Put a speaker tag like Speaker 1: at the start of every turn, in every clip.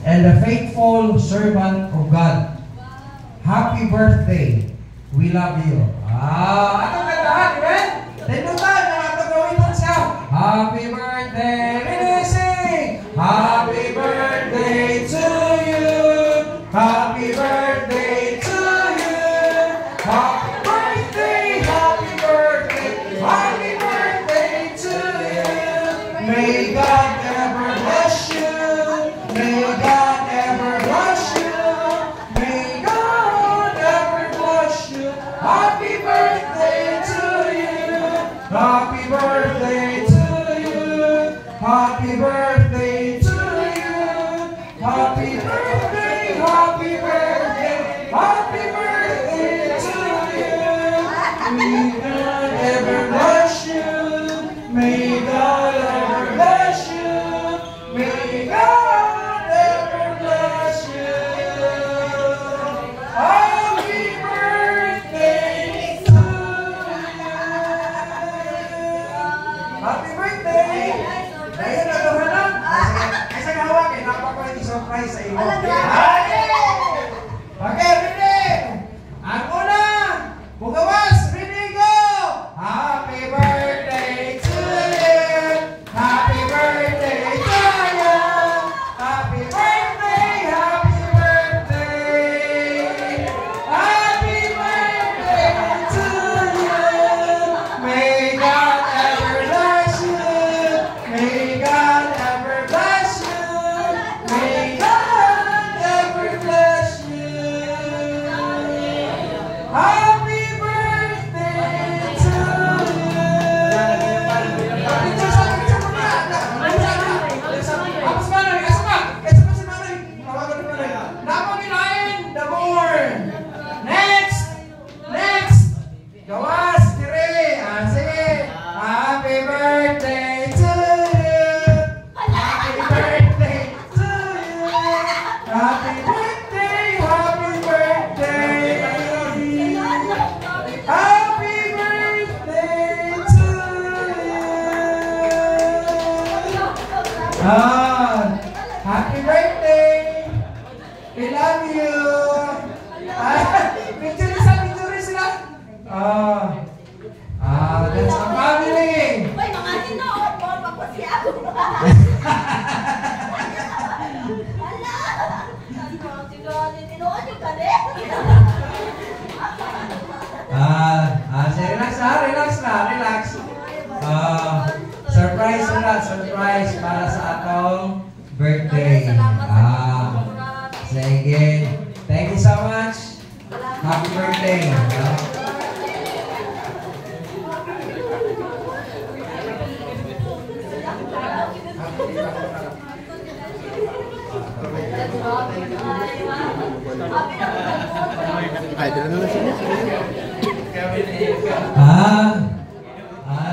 Speaker 1: and a faithful servant of God. Happy birthday. We love you. Atong kantahan, amen? Tindutan, atong gawin siya. Happy birthday, Rene. Happy birthday to you. Happy birthday to you. Happy birthday, happy birthday, happy birthday to you. May God ever bless you. May God ever bless you. May God ever bless you. Happy birthday to you. Happy birthday to you. Happy birthday to you. Happy birthday, happy birthday, happy birthday to you. May God ever bless you. May God ever bless you. May God ever bless you. Happy birthday to you. Happy birthday! Dahil natuhan lang. Ay, sa gawag, eh, napapalagi surprise sa iyo. Okay, Rene! Ang una! Bugawas! Rene, go! Happy birthday to you! Happy birthday to you! Happy birthday! Happy birthday! Happy birthday to you! May God ever bless you! May God ever bless you! May God ever bless you! Happy birthday to you! Next! Gawas, dire! Sige! Happy birthday to you! Happy birthday to you! Happy birthday! Happy birthday! Happy birthday to you! Happy birthday! We love you! Picture sila! That's our family!
Speaker 2: Uy, mga tinood mo, papusi ako. Hala! Tinood yung kare.
Speaker 1: Relax. Surprise para sa atong birthday. Sige. Thank you so much. Happy birthday.
Speaker 3: Ay, dala na siya.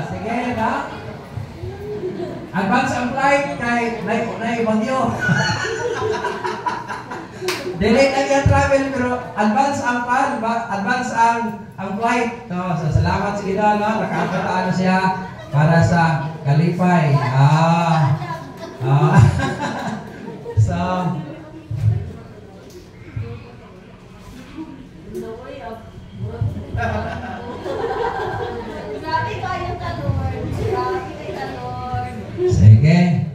Speaker 1: Sige na. Advance ang flight kay Nay Bagyo. Delay na yung travel pero advance ang flight. No, so salamat sa Ginoo, no? Nakaabot siya para sa Kalipay. So
Speaker 2: Grabe kayo talor.
Speaker 1: sige.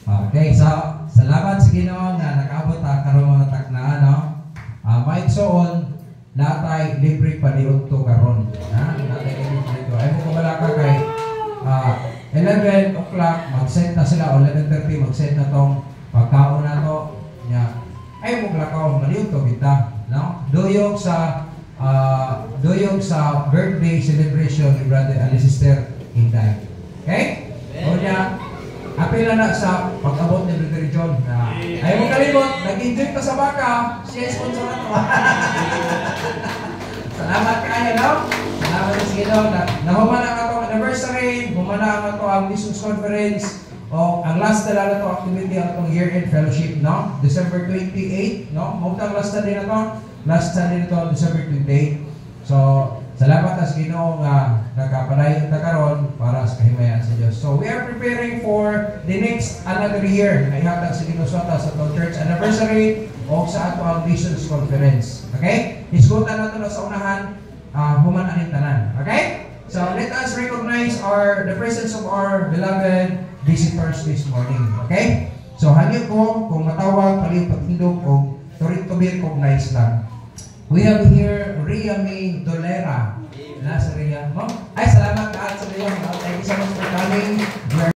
Speaker 1: Okay, so salamat sa Ginoo nga nakaabot karon mga taknaan, no? Maigsoon natay libre paniudto karon. Natay libre to. Ay mo wala ka kay 11 o'clock mag-set na sila o 11:30 mag-set na tong pagkaon na to nya. Ay mo lakaw maniudto kita, no? Duyog sa birthday celebration ni Brother and Sister Inday. Okay? O niya, apela na sa pag-abot ni Brother John na ay mo kalimot, nag-enjoy ka sa baka, siya sponsor na to. Salamat kayo, no? Salamat sa Ginoo na nahuman ang atong anniversary, humana ang ato ang Missions Conference, o ang last na lang ito activity ang atong year-end fellowship, no? December 28, no? Mautang last na din ito. Last Sunday nito, December 28. So, salamat sa Ginoo nga nakapadayon ta karon para sa kahimayan sa Dios. So we are preparing for the next another year na ihatag sa Ginoo sa atong church anniversary o sa ato ang Visions Conference. Okay? Isgutan nato na sa unahan human aning tanan. Okay? So let us recognize the presence of our beloved visitors this morning. Okay? So hangyo ko kung matawag paliw pagtindog o to-recognize lang. We have here Ria May Dolera. Nasa Ria, no? Ay, salamat ka sa Ria. Thank you so much for coming.